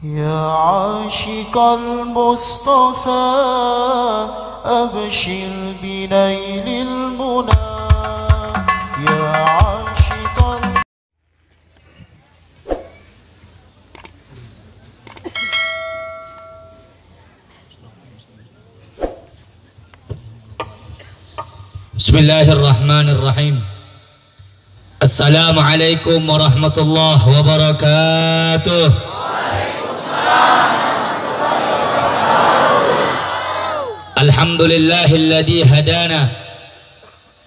يا عاشق المصطفى أبشر بنيل المنى يا عاشق بسم الله الرحمن الرحيم. Assalamualaikum warahmatullahi wabarakatuh. Alhamdulillahilladzi hadana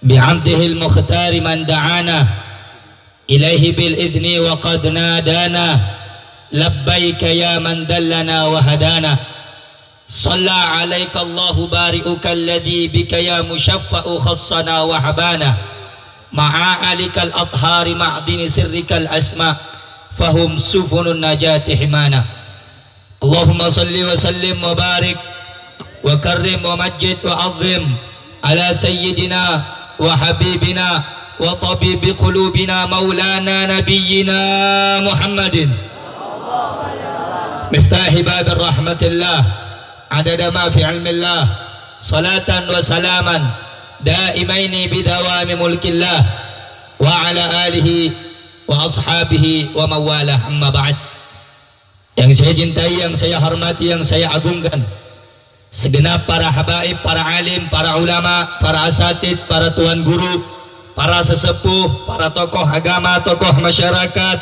bi'abdihil mukhtari man da'ana ilaihi bil idni wa qad nadana labbaika ya man dallana wa hadana shalla alaika Allahu bari'uka alladzi bika ya mushaffa'u khassana wa habana ma'a alikal athhari ma'dini sirrikal asma fahum sufunun najati himana. Allahumma salli wa sallim wa barik wa karrim wa majid wa azim ala sayyidina wa habibina wa tabibi qulubina maulana nabiyyina Muhammadin miftahi babir rahmatillah adada ma fi ilmillah salatan wa salaman daimaini bidawami mulkillah wa ala alihi wa ashabihi wa mawalah amma ba'd. Yang saya cintai, yang saya hormati, yang saya agungkan, segenap para habaib, para alim, para ulama, para asatid, para tuan guru, para sesepuh, para tokoh agama, tokoh masyarakat,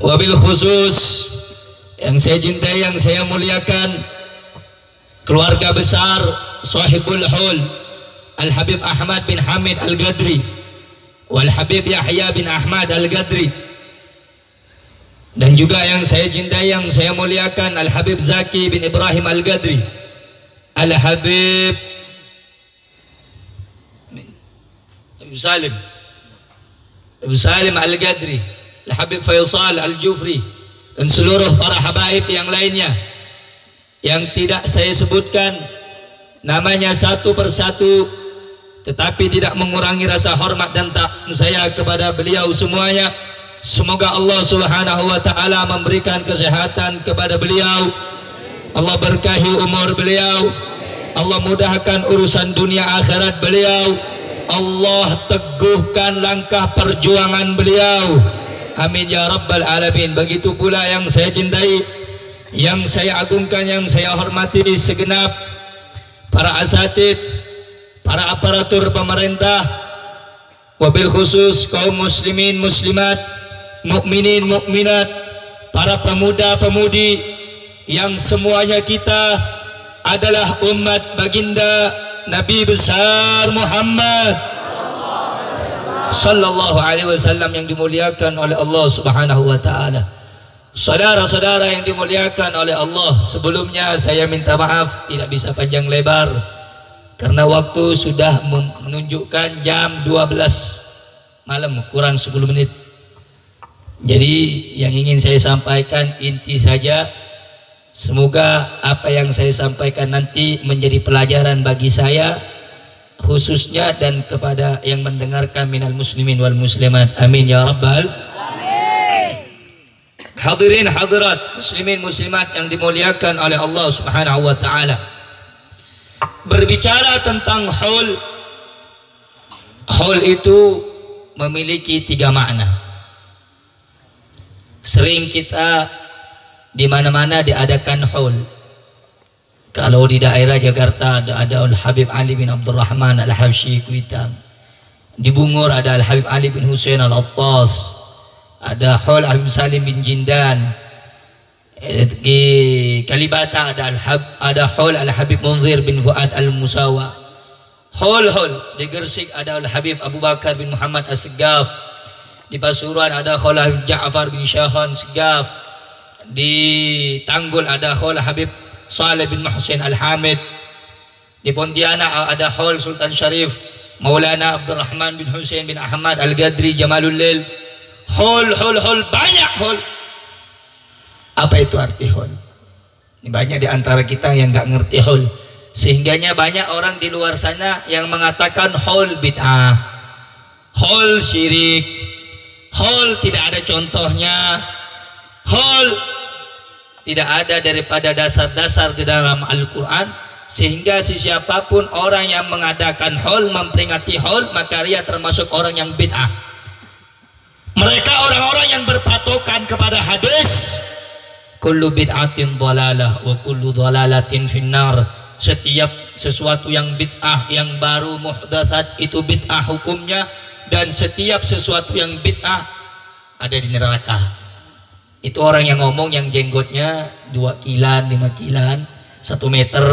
wabil khusus yang saya cintai, yang saya muliakan, keluarga besar sahibul hul Al-Habib Ahmad bin Hamid Al-Gadri wal Habib Yahya bin Ahmad Al-Gadri, dan juga yang saya cintai, yang saya muliakan Al-Habib Zaki bin Ibrahim Al-Gadri, Al-Habib Abu Salim Al-Gadri, Al-Habib Faisal Al-Jufri, dan seluruh para habaib yang lainnya yang tidak saya sebutkan namanya satu persatu, tetapi tidak mengurangi rasa hormat dan takzim saya kepada beliau semuanya. Semoga Allah Subhanahu wa taala memberikan kesehatan kepada beliau, Allah berkahi umur beliau, Allah mudahkan urusan dunia akhirat beliau, Allah teguhkan langkah perjuangan beliau, amin ya rabbal alamin. Begitu pula yang saya cintai, yang saya agungkan, yang saya hormati, segenap para asatid, para aparatur pemerintah, wabil khusus kaum muslimin muslimat, mukminin mukminat, para pemuda pemudi yang semuanya kita adalah umat baginda Nabi besar Muhammad sallallahu alaihi wasallam yang dimuliakan oleh Allah Subhanahu wa taala. Saudara-saudara yang dimuliakan oleh Allah, sebelumnya saya minta maaf tidak bisa panjang lebar karena waktu sudah menunjukkan jam 12 malam kurang 10 menit. Jadi yang ingin saya sampaikan inti saja, semoga apa yang saya sampaikan nanti menjadi pelajaran bagi saya khususnya dan kepada yang mendengarkan minal muslimin wal muslimat, amin ya rabbal amin. Hadirin hadirat muslimin muslimat yang dimuliakan oleh Allah Subhanahu wa taala, berbicara tentang haul itu memiliki 3 makna. Sering kita di mana-mana diadakan haul. Kalau di daerah Jakarta ada Al-Habib Ali bin Abdurrahman Al-Habsyi Kuitang, di Bungur ada Al-Habib Ali bin Husain Al-Attas, ada haul Habib Salim bin Jindan, di Kalibata ada haul Al-Habib Munzir bin Fuad Al-Musawa, haul di Gersik ada Al-Habib Abu Bakar bin Muhammad As-Segaf, di Pasuruan ada haul Habib Ja'far bin Syakhan Segaf, di Tanggul ada haul Habib Saleh bin Muhsin Al-Hamid, di Pontianak ada haul Sultan Syarif Maulana Abdurrahman bin Husain bin Ahmad Al-Gadri Jamalul Lail. Haul banyak haul. Apa itu arti haul? Banyak di antara kita yang nggak ngerti haul, sehingganya banyak orang di luar sana yang mengatakan haul bid'ah, haul syirik, haul tidak ada contohnya, haul tidak ada daripada dasar-dasar di dalam Al-Quran, sehingga siapapun orang yang mengadakan haul, memperingati haul, maka dia termasuk orang yang bid'ah. Mereka orang-orang yang berpatokan kepada hadis, kullu bid'atin dhalalah wa kullu dhalalatin finnar. Setiap sesuatu yang bid'ah, yang baru, muhdatsat, itu bid'ah hukumnya, dan setiap sesuatu yang bid'ah ada di neraka. Itu orang yang ngomong yang jenggotnya 2 kilan, 5 kilan, 1 meter,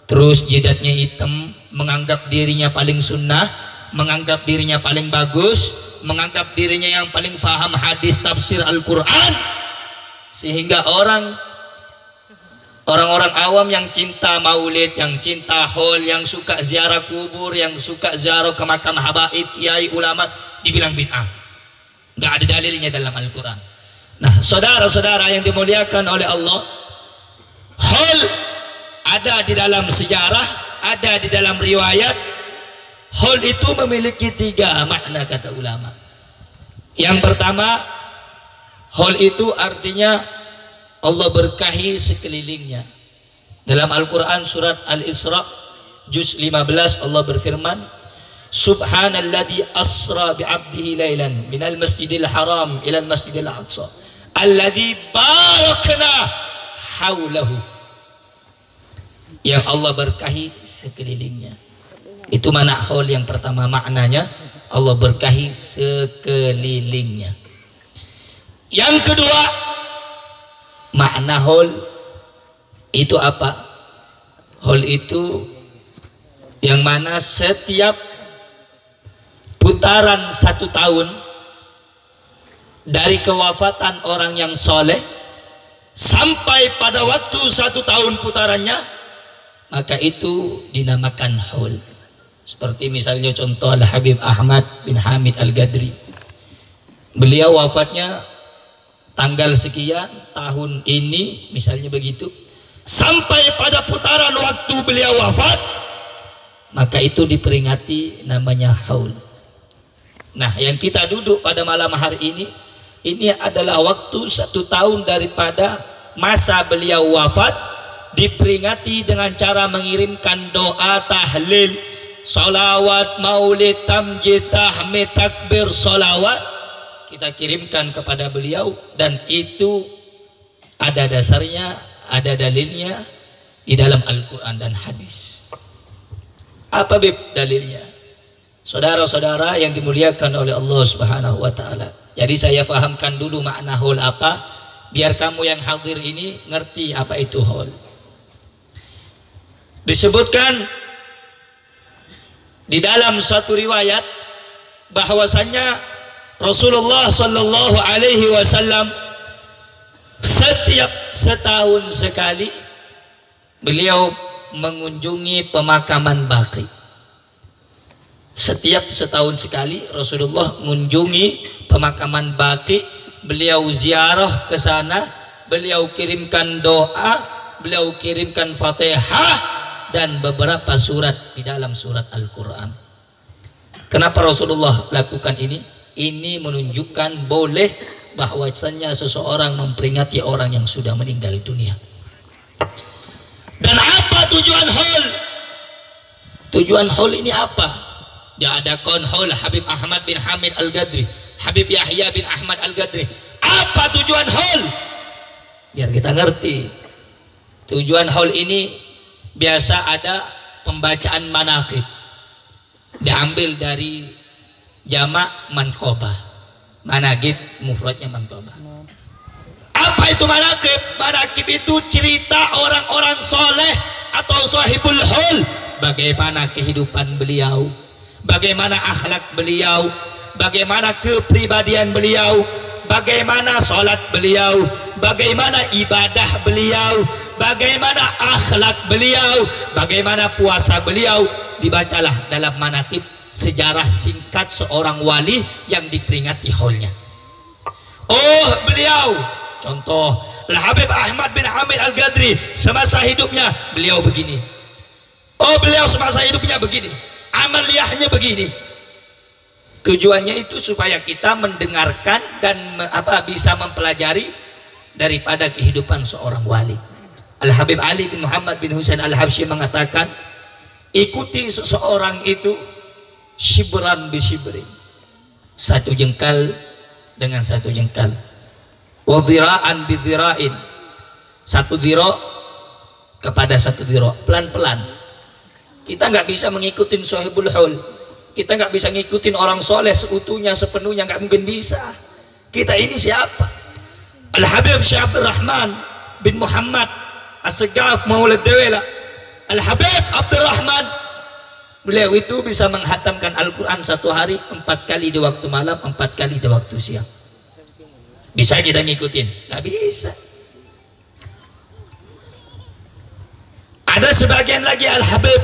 terus jidatnya hitam, menganggap dirinya paling sunnah, menganggap dirinya paling bagus, menganggap dirinya yang paling faham hadis tafsir Al-Quran, sehingga orang-orang awam yang cinta maulid, yang cinta haul, yang suka ziarah kubur, yang suka ziarah ke makam habaib, kiai, ulama, dibilang bid'ah. Nggak ada dalilnya dalam Al-Quran. Nah, saudara-saudara yang dimuliakan oleh Allah, haul ada di dalam sejarah, ada di dalam riwayat. Haul itu memiliki 3 makna kata ulama. Yang pertama, haul itu artinya Allah berkahi sekelilingnya. Dalam Al-Quran surat Al-Isra juz 15 Allah berfirman, Subhanalladzi asra bi'abdihi lailan minal masjidil haram ilal masjidil aqsa alladzi barakna haulahu. Yang Allah berkahi sekelilingnya. Itu mana haul yang pertama, maknanya Allah berkahi sekelilingnya. Yang kedua, makna haul itu apa? Haul itu yang mana setiap putaran 1 tahun dari kewafatan orang yang soleh sampai pada waktu 1 tahun putarannya, maka itu dinamakan haul. Seperti misalnya contoh Al-Habib Ahmad bin Hamid Al-Gadri, beliau wafatnya tanggal sekian tahun ini misalnya begitu, sampai pada putaran waktu beliau wafat, maka itu diperingati namanya haul. Nah, yang kita duduk pada malam hari ini adalah waktu 1 tahun daripada masa beliau wafat, diperingati dengan cara mengirimkan doa, tahlil, salawat, maulid, tamjid, tahmid, takbir, salawat, kita kirimkan kepada beliau, dan itu ada dasarnya, ada dalilnya di dalam Al-Quran dan hadis. Apa dalilnya? Saudara-saudara yang dimuliakan oleh Allah Subhanahu wa taala. Jadi saya fahamkan dulu makna haul apa, biar kamu yang hadir ini ngerti apa itu haul. Disebutkan di dalam satu riwayat bahwasannya Rasulullah sallallahu alaihi wasallam setiap setahun sekali beliau mengunjungi pemakaman Baqi. Setiap setahun sekali Rasulullah mengunjungi pemakaman Baqi, beliau ziarah ke sana, beliau kirimkan doa, beliau kirimkan Fatihah dan beberapa surat di dalam surat Al-Quran. Kenapa Rasulullah lakukan ini? Ini menunjukkan boleh bahwasanya seseorang memperingati orang yang sudah meninggal dunia. Dan apa tujuan haul? Tujuan haul ini apa? Diadakan haul Habib Ahmad bin Hamid Al-Gadri, Habib Yahya bin Ahmad Al-Gadri. Apa tujuan haul? Biar kita ngerti. Tujuan haul ini biasa ada pembacaan manaqib, diambil dari jamak manqobah. Manaqib mufradnya manqobah. Apa itu manaqib? Manaqib itu cerita orang-orang soleh atau sahibul haul, bagaimana kehidupan beliau, bagaimana akhlak beliau, bagaimana kepribadian beliau, bagaimana sholat beliau, bagaimana ibadah beliau, bagaimana akhlak beliau, bagaimana puasa beliau. Dibacalah dalam manaqib sejarah singkat seorang wali yang diperingati haulnya. Oh, beliau contoh Al-Habib Ahmad bin Hamid Al-Gadri, semasa hidupnya beliau begini. Oh, beliau semasa hidupnya begini, amaliyahnya begini. Tujuannya itu supaya kita mendengarkan dan bisa mempelajari daripada kehidupan seorang wali. Al-Habib Ali bin Muhammad bin Husain Al-Habsyi mengatakan, ikuti seseorang itu shibran bi shibrin, satu jengkal dengan satu jengkal, wa dhira'an bi dhira'in, satu dhira' kepada satu dhira', pelan-pelan. Kita nggak bisa mengikuti sahibul haul, kita nggak bisa ngikutin orang soleh seutuhnya sepenuhnya, nggak mungkin bisa. Kita ini siapa? Al-Habib Syekh Abdul Rahman bin Muhammad As-Segaf Maulid Dewela, Al-Habib Abdul Rahman, beliau itu bisa menghatamkan Al-Quran satu hari 4 kali di waktu malam, 4 kali di waktu siang. Bisa kita ngikutin? Nggak bisa. Ada sebagian lagi Al-Habib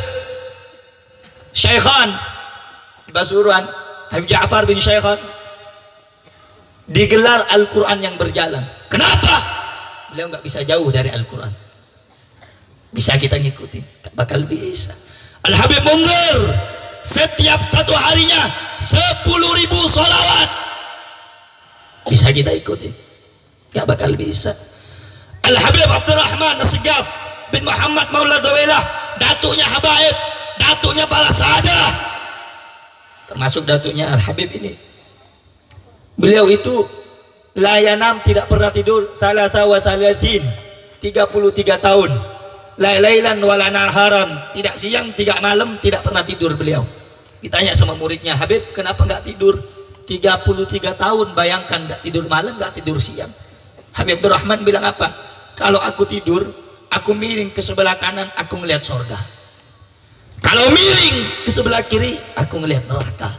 Syaikhan Basuran, Habib Ja'far bin Syaikhan, digelar Al-Quran yang berjalan. Kenapa? Beliau nggak bisa jauh dari Al-Quran. Bisa kita ngikutin? Gak bakal bisa. Al-Habib Munzir, setiap satu harinya 10.000 sholawat. Bisa kita ikutin? Gak bakal bisa. Al-Habib Abdul Rahman As-Segaf bin Muhammad Maulid Dawilah, datuknya habaib, datuknya para sahadah, termasuk datuknya Al-Habib ini. Beliau itu layanam, tidak pernah tidur, 33 tahun, lailan wala naharan, tidak siang tidak malam, tidak pernah tidur beliau. Ditanya sama muridnya, Habib kenapa nggak tidur 33 tahun, bayangkan nggak tidur malam, nggak tidur siang. Habib Abdul Rahman bilang apa? Kalau aku tidur, aku miring ke sebelah kanan, aku melihat surga. Kalau miring ke sebelah kiri, aku melihat neraka.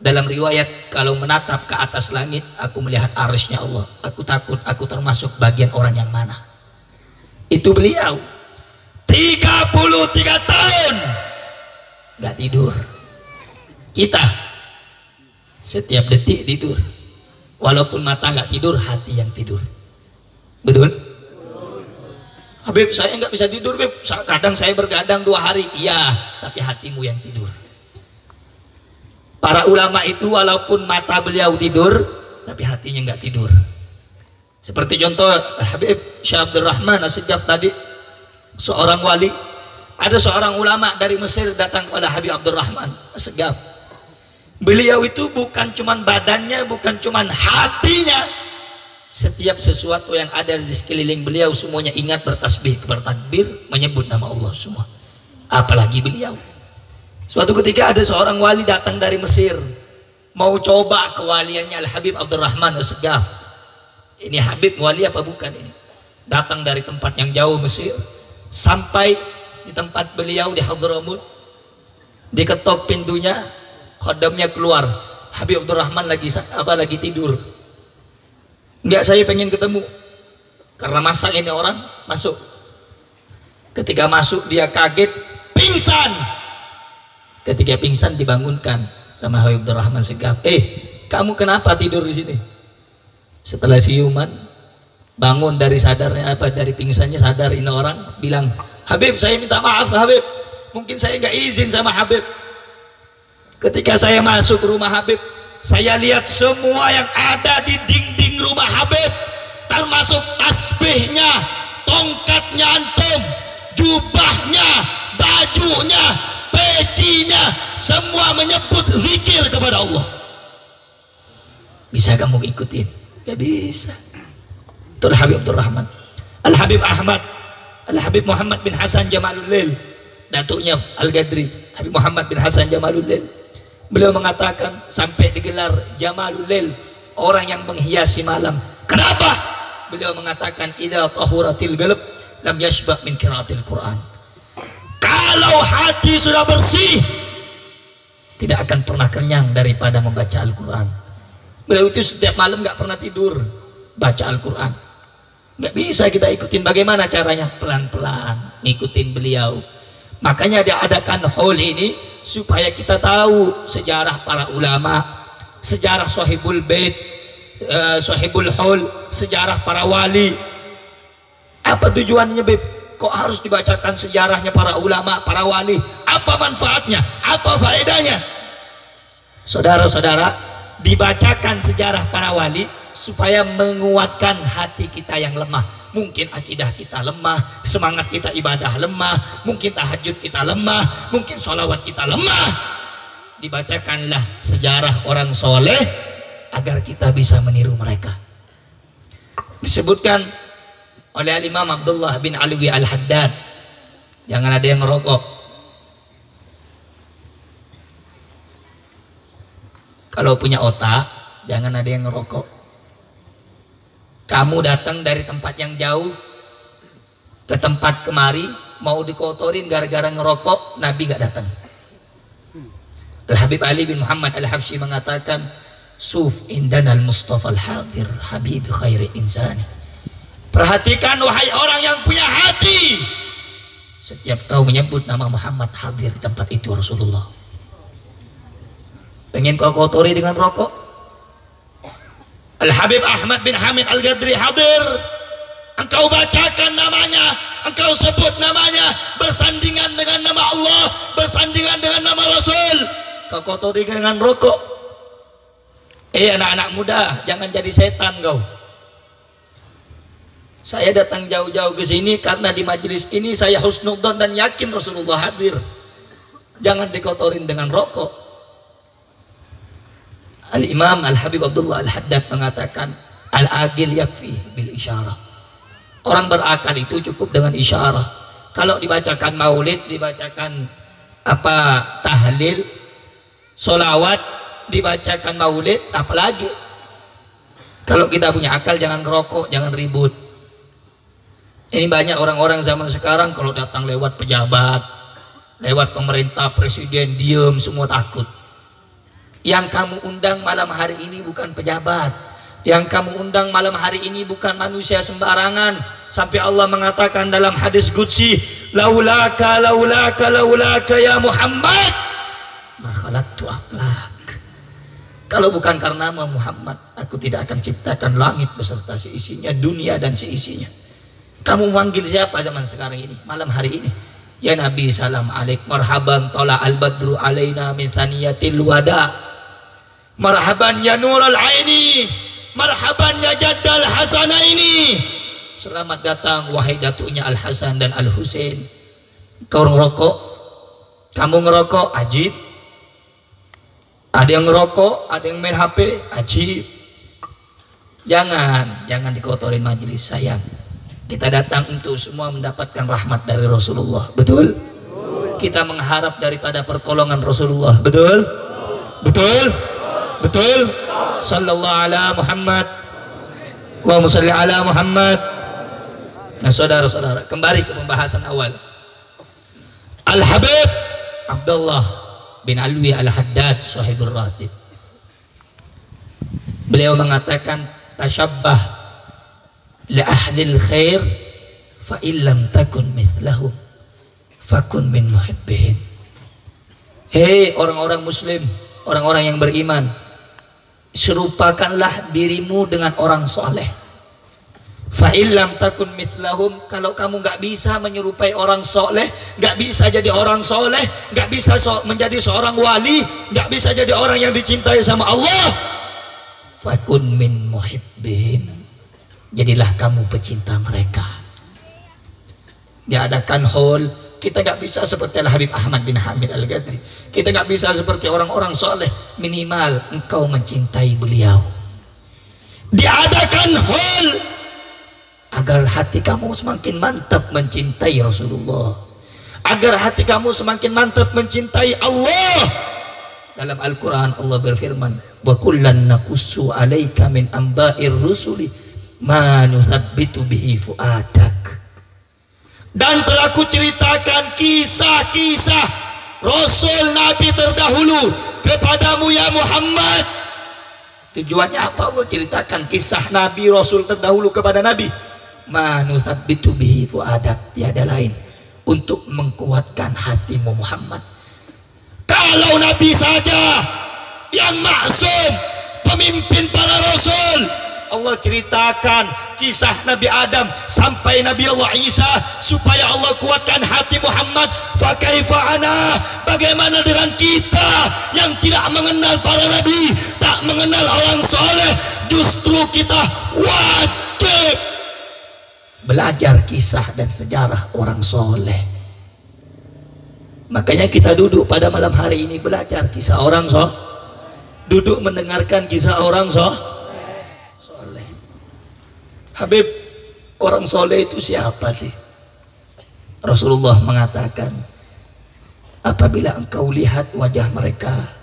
Dalam riwayat, kalau menatap ke atas langit, aku melihat arsy-Nya Allah. Aku takut aku termasuk bagian orang yang mana. Itu beliau 33 tahun nggak tidur. Kita setiap detik tidur, walaupun mata nggak tidur, hati yang tidur. Betul? Habib, saya nggak bisa tidur, Habib. Kadang saya bergadang 2 hari. Iya, tapi hatimu yang tidur. Para ulama itu walaupun mata beliau tidur, tapi hatinya nggak tidur. Seperti contoh Habib Syekh Abdul Rahman As-Segaf tadi, seorang wali. Ada seorang ulama dari Mesir datang kepada Habib Abdul Rahman As-Segaf. Beliau itu bukan cuman badannya, bukan cuman hatinya. Setiap sesuatu yang ada di sekeliling beliau semuanya ingat, bertasbih, bertakbir, menyebut nama Allah semua. Apalagi beliau. Suatu ketika ada seorang wali datang dari Mesir, mau coba kewaliannya Al-Habib Abdul Rahman As-Segaf. Ini Habib wali apa bukan ini? Datang dari tempat yang jauh Mesir, sampai di tempat beliau di Hadramut, diketok pintunya, khodamnya keluar. Habib Abdul Rahman lagi tidur. Enggak, saya pengen ketemu. Karena masa ini orang masuk. Ketika masuk dia kaget, pingsan. Ketika pingsan dibangunkan sama Habib Abdul Rahman Segaf. Kamu kenapa tidur di sini? Setelah siuman, bangun dari sadarnya, dari pingsannya sadar ini orang, bilang, Habib saya minta maaf Habib, mungkin saya nggak izin sama Habib. Ketika saya masuk rumah Habib, saya lihat semua yang ada di dinding rumah Habib, termasuk tasbihnya, tongkatnya antum, jubahnya, bajunya, pecinya, semua menyebut zikir kepada Allah. Bisa kamu ikutin? Gak bisa. Itu Al-Habib Abdul Rahman. Al-Habib Ahmad, Al-Habib Muhammad bin Hasan Jamalul Lail, datuknya Al-Gadri, Habib Muhammad bin Hasan Jamalul Lail. Beliau mengatakan sampai digelar Jamalul Lail, orang yang menghiasi malam. Kenapa? Beliau mengatakan idza tahuratil qalb lam yashba min qiraatil Quran. Kalau hati sudah bersih, tidak akan pernah kenyang daripada membaca Al-Quran. Beliau itu setiap malam nggak pernah tidur, baca Al-Quran. Nggak bisa kita ikutin. Bagaimana caranya? Pelan-pelan ngikutin beliau. Makanya diadakan haul ini supaya kita tahu sejarah para ulama, sejarah Sahibul Bait, Sahibul Haul, sejarah para wali. Apa tujuannya, Beb? Kok harus dibacakan sejarahnya para ulama, para wali? Apa manfaatnya? Apa faedahnya? Saudara-saudara, dibacakan sejarah para wali supaya menguatkan hati kita yang lemah. Mungkin akidah kita lemah, semangat kita ibadah lemah, mungkin tahajud kita lemah, mungkin sholawat kita lemah. Dibacakanlah sejarah orang soleh agar kita bisa meniru mereka. Disebutkan oleh Imam Abdullah bin Alwi Al-Haddad, jangan ada yang ngerokok. Kalau punya otak, jangan ada yang ngerokok. Kamu datang dari tempat yang jauh ke tempat kemari, mau dikotorin gara-gara ngerokok, Nabi gak datang. Al-Habib Ali bin Muhammad Al-Hafsyi mengatakan, Suf indana al-Mustafa al-Hadir Habib khairi insani. Perhatikan wahai orang yang punya hati, setiap kau menyebut nama Muhammad hadir di tempat itu Rasulullah. Pengen kau kotori dengan rokok? Al-Habib Ahmad bin Hamid Al-Ghadri hadir, engkau bacakan namanya, engkau sebut namanya, bersandingan dengan nama Allah, bersandingan dengan nama Rasul, kau kotori dengan rokok. Anak-anak muda, jangan jadi setan kau. Saya datang jauh-jauh ke sini karena di majelis ini saya husnudzon dan yakin Rasulullah hadir. Jangan dikotorin dengan rokok. Al-Imam Al-Habib Abdullah Al-Haddad mengatakan, Al-Agil yakfi bil isyarah. Orang berakal itu cukup dengan isyarah. Kalau dibacakan maulid, dibacakan tahlil, solawat, dibacakan maulid, apalagi. Kalau kita punya akal, jangan ngerokok, jangan ribut. Ini banyak orang-orang zaman sekarang kalau datang lewat pejabat, lewat pemerintah, presiden, diem, semua takut. Yang kamu undang malam hari ini bukan pejabat, yang kamu undang malam hari ini bukan manusia sembarangan. Sampai Allah mengatakan dalam hadis qudsi, laulaka ya Muhammad ma khalaqtu aflak. Kalau bukan karena Muhammad, aku tidak akan ciptakan langit beserta seisinya, dunia dan seisinya. Kamu memanggil siapa zaman sekarang ini, malam hari ini? Ya Nabi salam alaik, marhaban tola al-badru alaina min thaniyatil wada, marhaban ya nurul aini, marhaban ya jaddal hasanaini. Selamat datang wahai datuknya Al-Hasan dan Al-Husain. Kau ngerokok, kamu ngerokok, ajib. Ada yang ngerokok, ada yang main HP, ajib. Jangan dikotorin majelis, sayang. Kita datang untuk semua mendapatkan rahmat dari Rasulullah, betul? Kita mengharap daripada pertolongan Rasulullah, betul? Betul? Sallallahu ala Muhammad wa musalli ala Muhammad. Nah saudara-saudara, kembali ke pembahasan awal. Al-Habib Abdullah bin Alwi Al-Haddad sahibur ratib, beliau mengatakan, tasyabbah li ahlil khair fa illam takun mithlahum fakun min muhibbihim. Hei orang-orang muslim, orang-orang yang beriman, serupakanlah dirimu dengan orang soleh. Fa illam takun mithlahum, kalau kamu nggak bisa menyerupai orang soleh, nggak bisa jadi orang soleh, nggak bisa menjadi seorang wali, nggak bisa jadi orang yang dicintai sama Allah, fakun min muhibbihim, jadilah kamu pecinta mereka. Diadakan haul, kita nggak bisa seperti Al-Habib Ahmad bin Hamid Al-Ghadri, kita nggak bisa seperti orang-orang soleh, minimal engkau mencintai beliau. Diadakan haul agar hati kamu semakin mantap mencintai Rasulullah, agar hati kamu semakin mantap mencintai Allah. Dalam Al-Quran Allah berfirman, wa kullan naqussu alaika min amba'ir rusuli ma nuthabbitu bihi fuadak. Dan telah kuceritakan kisah-kisah Rasul Nabi terdahulu kepadamu ya Muhammad. Tujuannya apa Allah ceritakan kisah Nabi Rasul terdahulu kepada Nabi? Ma nuthabbitu bihi fuadak, tiada lain untuk menguatkan hatimu Muhammad. Kalau Nabi saja yang maksum, pemimpin para Rasul, Allah ceritakan kisah Nabi Adam sampai Nabi Allah Isa supaya Allah kuatkan hati Muhammad. Fa kaifa ana, bagaimana dengan kita yang tidak mengenal para nabi, tak mengenal orang soleh? Justru kita wajib belajar kisah dan sejarah orang soleh. Makanya kita duduk pada malam hari ini belajar kisah orang soleh, duduk mendengarkan kisah orang soleh. Habib, orang soleh itu siapa sih? Rasulullah mengatakan, apabila engkau lihat wajah mereka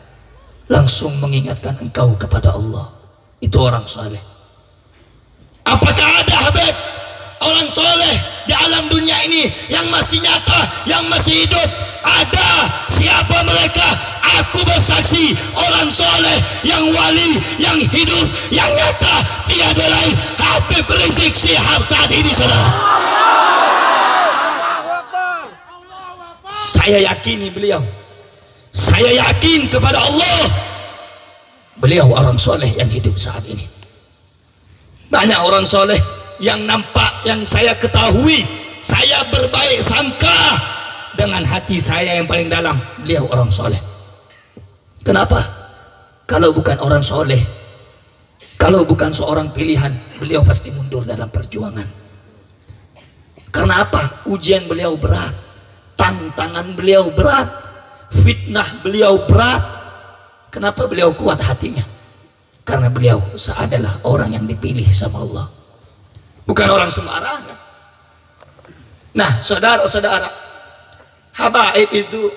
langsung mengingatkan engkau kepada Allah, itu orang soleh. Apakah ada, Habib, orang soleh di alam dunia ini yang masih nyata, yang masih hidup? Ada. Siapa mereka? Aku bersaksi, orang soleh yang wali, yang hidup, yang nyata, tiada lain Habib Rizik Syihab saat ini, saudara. Saya yakini beliau, saya yakin kepada Allah, beliau orang soleh yang hidup saat ini. Banyak orang soleh yang nampak, yang saya ketahui, saya berbaik sangka dengan hati saya yang paling dalam, beliau orang soleh. Kenapa? Kalau bukan orang soleh, kalau bukan seorang pilihan, beliau pasti mundur dalam perjuangan. Karena apa? Ujian beliau berat, tantangan beliau berat, fitnah beliau berat. Kenapa beliau kuat hatinya? Karena beliau adalah orang yang dipilih sama Allah, bukan orang sembarangan. Nah, saudara-saudara, habaib itu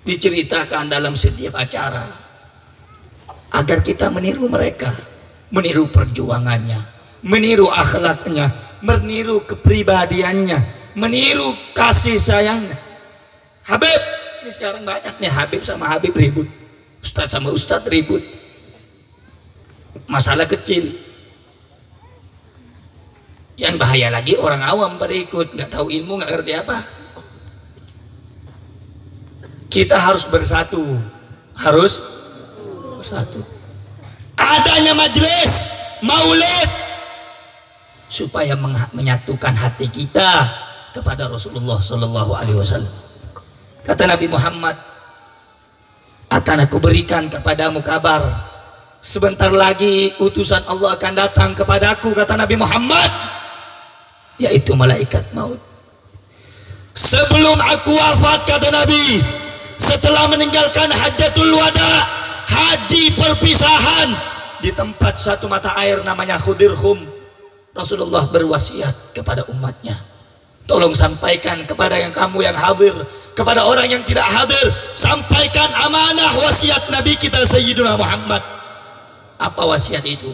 diceritakan dalam setiap acara agar kita meniru mereka, meniru perjuangannya, meniru akhlaknya, meniru kepribadiannya, meniru kasih sayangnya. Habib, ini sekarang banyaknya Habib sama Habib ribut, Ustadz sama Ustadz ribut, masalah kecil. Yang bahaya lagi orang awam pada ikut, nggak tahu ilmu, nggak ngerti apa. Kita harus bersatu, harus bersatu. Adanya majelis maulid supaya menyatukan hati kita kepada Rasulullah Shallallahu Alaihi Wasallam. Kata Nabi Muhammad, akan aku berikan kepadamu kabar, sebentar lagi utusan Allah akan datang kepadaku, kata Nabi Muhammad, yaitu malaikat maut. Sebelum aku wafat, kata Nabi, setelah meninggalkan hajatul wada, haji perpisahan, di tempat satu mata air namanya Khudirhum, Rasulullah berwasiat kepada umatnya, tolong sampaikan kepada yang kamu yang hadir, kepada orang yang tidak hadir, sampaikan amanah wasiat Nabi kita Sayyidina Muhammad. Apa wasiat itu?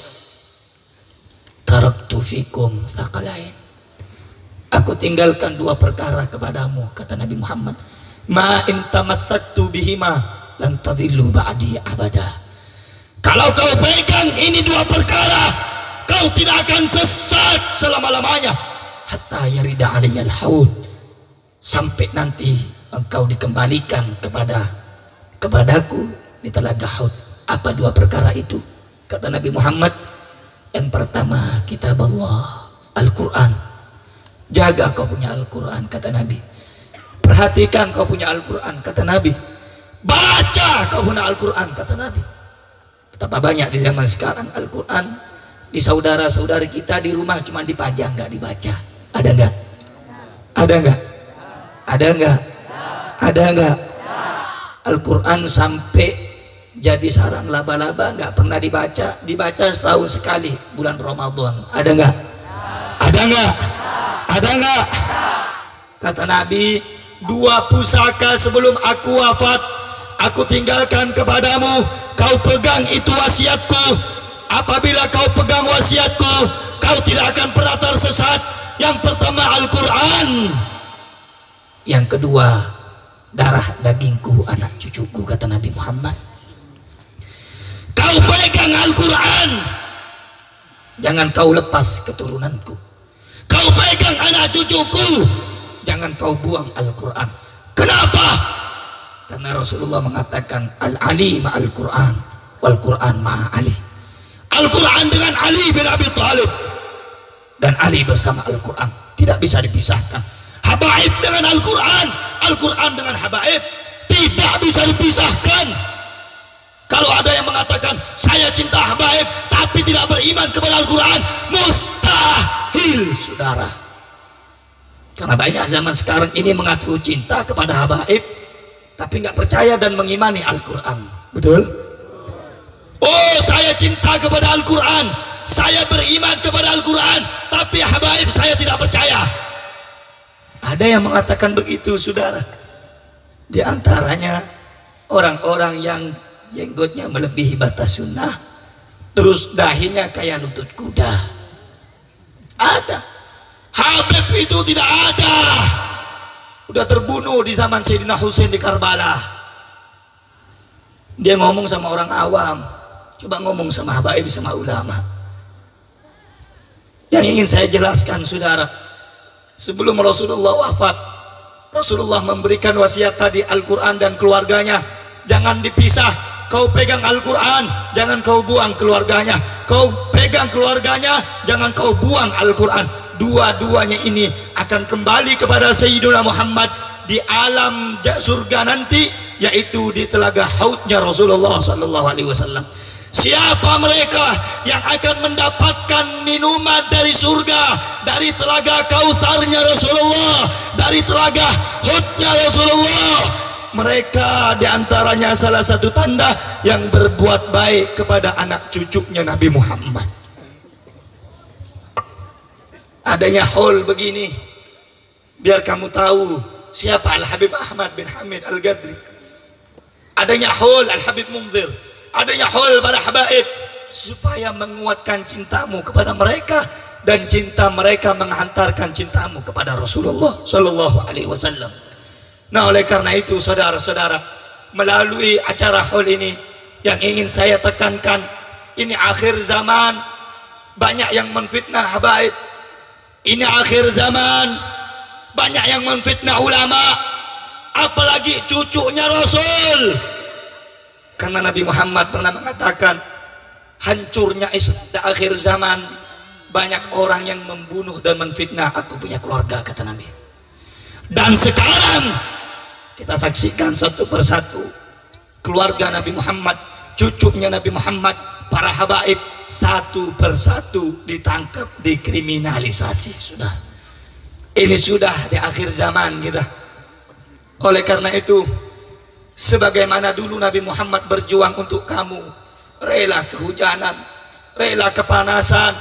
Taraktu fikum tsaqalain, aku tinggalkan dua perkara kepadamu, kata Nabi Muhammad, ma in tamassaktu bihima lan tadillu ba'di abada. Kalau kau pegang ini dua perkara, kau tidak akan sesat selama-lamanya. Hatta yarida aliyal haud, sampai nanti engkau dikembalikan kepadaku di telaga haud. Apa dua perkara itu? Kata Nabi Muhammad, yang pertama kitab Allah, Al-Quran. Jaga kau punya Al-Quran, kata Nabi. Perhatikan kau punya Al-Quran, kata Nabi. Baca kau punya Al-Quran, kata Nabi. Betapa banyak di zaman sekarang Al-Quran di saudara-saudari kita di rumah cuma dipajang, nggak dibaca. Ada nggak? Ada nggak? Ada nggak? Ada nggak? Al-Quran sampai jadi sarang laba-laba, nggak pernah dibaca. Dibaca setahun sekali, bulan Ramadan. Ada nggak? Ada nggak? Ada nggak? Kata Nabi, dua pusaka sebelum aku wafat aku tinggalkan kepadamu, kau pegang itu wasiatku. Apabila kau pegang wasiatku, kau tidak akan pernah tersesat. Yang pertama Al-Quran, yang kedua darah dagingku, anak cucuku, kata Nabi Muhammad. Kau pegang Al-Quran, jangan kau lepas keturunanku. Kau pegang anak cucuku, jangan kau buang Al-Quran. Kenapa? Karena Rasulullah mengatakan Al-Ali ma'al Quran, wal Quran ma'a Ali. Al-Quran dengan Ali bin Abi Thalib, dan Ali bersama Al-Quran tidak bisa dipisahkan. Habaib dengan Al-Quran, Al-Quran dengan habaib tidak bisa dipisahkan. Kalau ada yang mengatakan saya cinta habaib tapi tidak beriman kepada Al-Quran, mustahil, saudara. Karena banyak zaman sekarang ini mengaku cinta kepada habaib tapi nggak percaya dan mengimani Al-Quran. Betul? Oh, saya cinta kepada Al-Quran, saya beriman kepada Al-Quran, tapi habaib saya tidak percaya. Ada yang mengatakan begitu, saudara. Di antaranya orang-orang yang jenggotnya melebihi batas sunnah, terus dahinya kayak lutut kuda. Ada. Habib itu tidak ada. Udah terbunuh di zaman Sayyidina Husain di Karbala. Dia ngomong sama orang awam, coba ngomong sama habaib, sama ulama. Yang ingin saya jelaskan, saudara, sebelum Rasulullah wafat, Rasulullah memberikan wasiat tadi, Al-Quran dan keluarganya jangan dipisah. Kau pegang Al-Quran, jangan kau buang keluarganya. Kau pegang keluarganya, jangan kau buang Al-Quran. Dua-duanya ini akan kembali kepada Sayyidina Muhammad di alam surga nanti, yaitu di telaga haudnya Rasulullah SAW. Siapa mereka yang akan mendapatkan minuman dari surga, dari telaga Kautsarnya Rasulullah, dari telaga haudnya Rasulullah? Mereka diantaranya salah satu tanda yang berbuat baik kepada anak cucunya Nabi Muhammad. Adanya haul begini biar kamu tahu siapa Al-Habib Ahmad bin Hamid Al-Gadri. Adanya haul Al-Habib Munzir, adanya haul para habaib, supaya menguatkan cintamu kepada mereka dan cinta mereka menghantarkan cintamu kepada Rasulullah Shallallahu Alaihi Wasallam. Nah, oleh karena itu, saudara-saudara, melalui acara haul ini yang ingin saya tekankan, ini akhir zaman, banyak yang menfitnah habaib. Ini akhir zaman, banyak yang menfitnah ulama, apalagi cucunya Rasul. Karena Nabi Muhammad pernah mengatakan, hancurnya Islam di akhir zaman, banyak orang yang membunuh dan menfitnah aku punya keluarga, kata Nabi. Dan sekarang kita saksikan satu persatu keluarga Nabi Muhammad, cucunya Nabi Muhammad, para habaib satu persatu ditangkap, dikriminalisasi. Sudah, ini sudah di akhir zaman kita. Oleh karena itu, sebagaimana dulu Nabi Muhammad berjuang untuk kamu, rela kehujanan, rela kepanasan,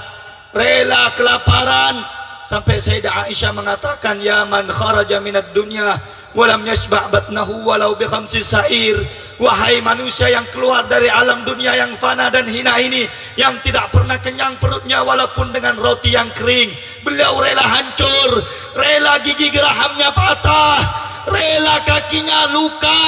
rela kelaparan, sampai Sayyidah Aisyah mengatakan, ya man kharaja minad dunya walam yashba' batnahu walau bi khamsi sa'ir. Wahai manusia yang keluar dari alam dunia yang fana dan hina ini, yang tidak pernah kenyang perutnya walaupun dengan roti yang kering, beliau rela hancur, rela gigi gerahamnya patah, rela kakinya luka.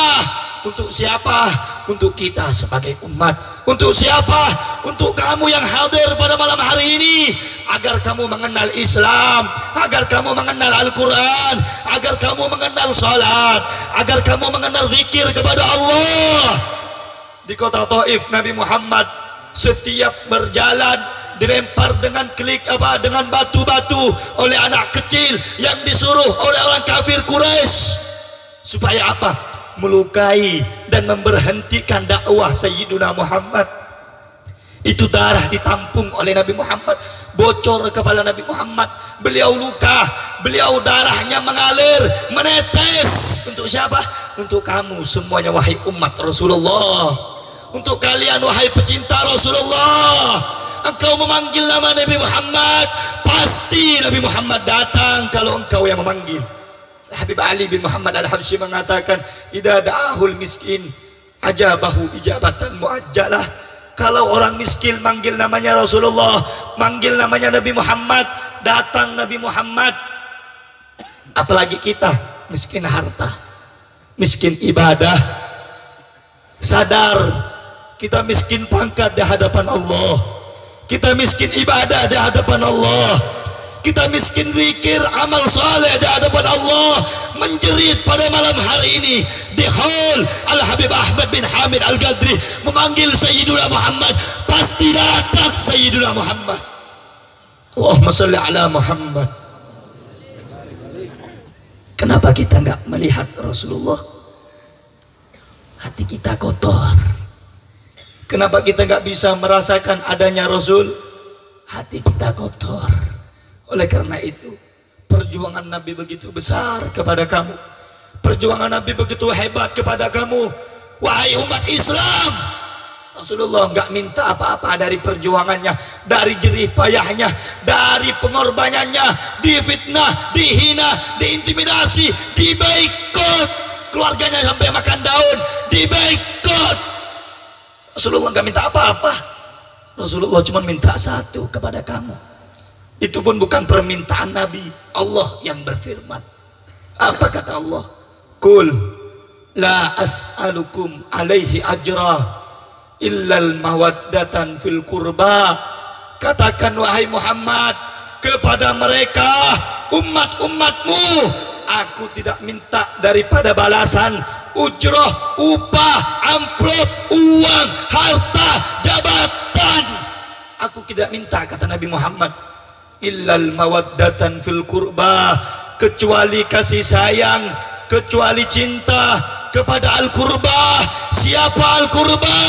Untuk siapa? Untuk kita sebagai umat. Untuk siapa? Untuk kamu yang hadir pada malam hari ini, agar kamu mengenal Islam, agar kamu mengenal Al-Quran, agar kamu mengenal salat, agar kamu mengenal zikir kepada Allah. Di kota Taif, Nabi Muhammad setiap berjalan dilempar dengan dengan batu-batu oleh anak kecil yang disuruh oleh orang kafir Quraisy. Supaya apa? Melukai dan memberhentikan dakwah Sayyidina Muhammad. Itu darah ditampung oleh Nabi Muhammad, bocor kepala Nabi Muhammad, beliau luka, beliau darahnya mengalir, menetes. Untuk siapa? Untuk kamu semuanya, wahai umat Rasulullah. Untuk kalian, wahai pecinta Rasulullah. Engkau memanggil nama Nabi Muhammad, pasti Nabi Muhammad datang kalau engkau yang memanggil. Habib Ali bin Muhammad Al-Habsyi mengatakan, idza da'ahul miskin ajabahu ijabatan muajjalah. Kalau orang miskin manggil namanya Rasulullah, manggil namanya Nabi Muhammad, datang Nabi Muhammad. Apalagi kita miskin harta, miskin ibadah. Sadar kita miskin pangkat di hadapan Allah, kita miskin ibadah di hadapan Allah, kita miskin zikir, amal saleh di hadapan Allah, menjerit pada malam hari ini di hall Al-Habib Ahmad bin Hamid Al-Qadri memanggil Sayyiduna Muhammad, pasti datang Sayyiduna Muhammad. Allahumma salli ala Muhammad. Kenapa kita enggak melihat Rasulullah? Hati kita kotor. Kenapa kita enggak bisa merasakan adanya Rasul? Hati kita kotor. Oleh karena itu, perjuangan Nabi begitu besar kepada kamu, perjuangan Nabi begitu hebat kepada kamu, wahai umat Islam. Rasulullah enggak minta apa-apa dari perjuangannya, dari jerih payahnya, dari pengorbanannya, difitnah, dihina, diintimidasi, diboikot, keluarganya sampai makan daun, diboikot. Rasulullah enggak minta apa-apa. Rasulullah cuma minta satu kepada kamu. Itu pun bukan permintaan Nabi, Allah yang berfirman. Apa kata Allah? Qul la as'alukum alaihi ajra illal mawaddatan fil qurba. Katakan wahai Muhammad kepada mereka, umat-umatmu, aku tidak minta daripada balasan, ujrah, upah, amplop, uang, harta, jabatan. Aku tidak minta, kata Nabi Muhammad, illal mawaddatan fil qurba, kecuali kasih sayang, kecuali cinta kepada al-qurba. Siapa al-qurba?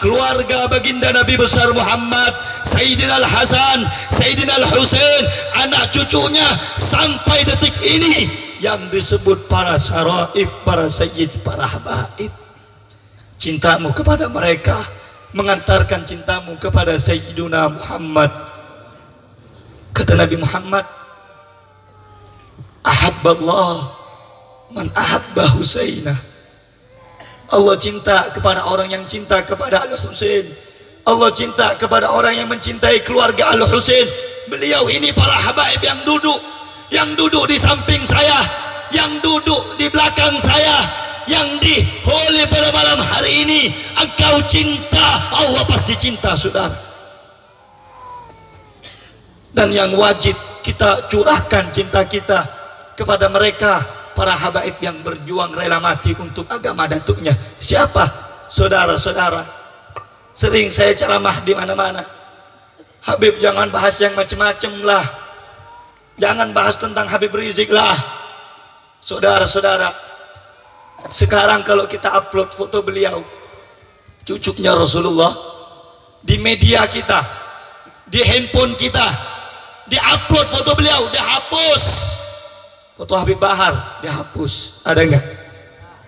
Keluarga baginda Nabi besar Muhammad, Sayyidina Al-Hasan, Sayyidina Al-Husain, anak cucunya sampai detik ini yang disebut para syaraif, para sayyid, para habaib. Cintamu kepada mereka mengantarkan cintamu kepada Sayyidina Muhammad. Kata Nabi Muhammad, ahabballah man ahabba Husainah. Allah cinta kepada orang yang cinta kepada Al-Husain. Allah cinta kepada orang yang mencintai keluarga Al-Husain. Beliau ini para habaib yang duduk di samping saya, yang duduk di belakang saya, yang diholi pada malam hari ini. Engkau cinta, Allah pasti cinta, saudara. Dan yang wajib kita curahkan cinta kita kepada mereka, para habaib yang berjuang rela mati untuk agama datuknya. Siapa? Saudara-saudara, sering saya ceramah di mana-mana, Habib jangan bahas yang macam-macam lah, jangan bahas tentang Habib Rizik lah. Saudara-saudara, sekarang kalau kita upload foto beliau, cucunya Rasulullah, di media kita, di handphone kita, di-upload foto beliau, dihapus. Foto Habib Bahar dihapus. Ada enggak?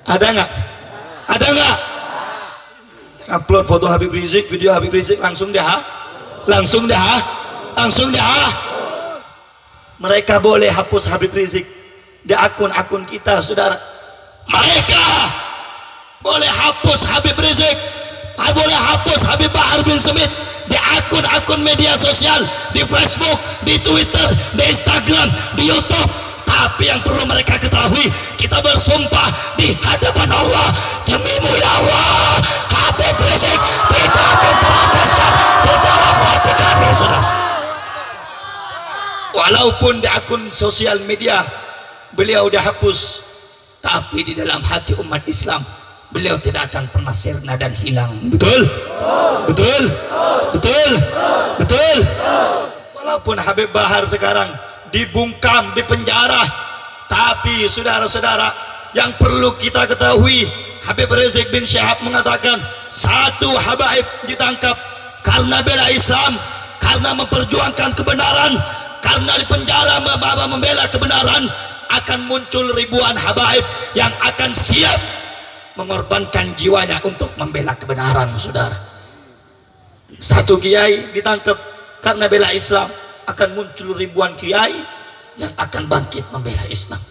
Ada enggak? Ada enggak? Upload foto Habib Rizik, video Habib Rizik, langsung langsung mereka boleh hapus Habib Rizik di akun-akun kita, saudara. Mereka boleh hapus Habib Rizik, boleh hapus Habib Bahar bin Smith di akun-akun media sosial, di Facebook, di Twitter, di Instagram, di YouTube. Tapi yang perlu mereka ketahui, kita bersumpah di hadapan Allah, demi mulia Allah, Habib Rizik tidak akan terhapuskan di dalam hati kami, saudara. Walaupun di akun sosial media beliau dihapus, tapi di dalam hati umat Islam beliau tidak akan pernah sirna dan hilang. Betul? Betul? Betul? Betul? Walaupun Habib Bahar sekarang dibungkam, dipenjara, tapi saudara-saudara, yang perlu kita ketahui, Habib Rizik bin Syihab mengatakan, satu habaib ditangkap karena bela Islam, karena memperjuangkan kebenaran, karena dipenjara membela kebenaran, akan muncul ribuan habaib yang akan siap mengorbankan jiwanya untuk membela kebenaran, saudara. Satu kiai ditangkap karena bela Islam, akan muncul ribuan kiai yang akan bangkit membela Islam.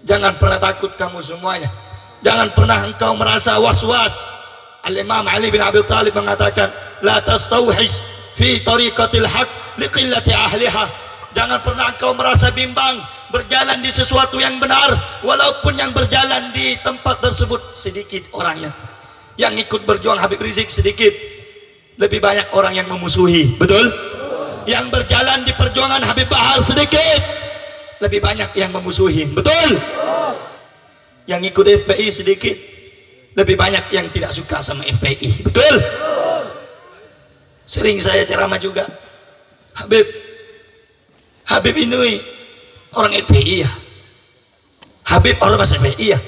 Jangan pernah takut kamu semuanya, jangan pernah engkau merasa was-was. Al-Imam Ali bin Abi Thalib mengatakan, la tastawhis fi tariqatil haq liqillati ahliha. Jangan pernah engkau merasa bimbang berjalan di sesuatu yang benar, walaupun yang berjalan di tempat tersebut sedikit orangnya. Yang ikut berjuang Habib Rizik sedikit, lebih banyak orang yang memusuhi. Betul? Yang berjalan di perjuangan Habib Bahar sedikit, lebih banyak yang memusuhi. Betul? Yang ikut FPI sedikit, lebih banyak yang tidak suka sama FPI. Betul? Sering saya ceramah juga, Habib ini orang FPI ya, Habib orang FPI ya.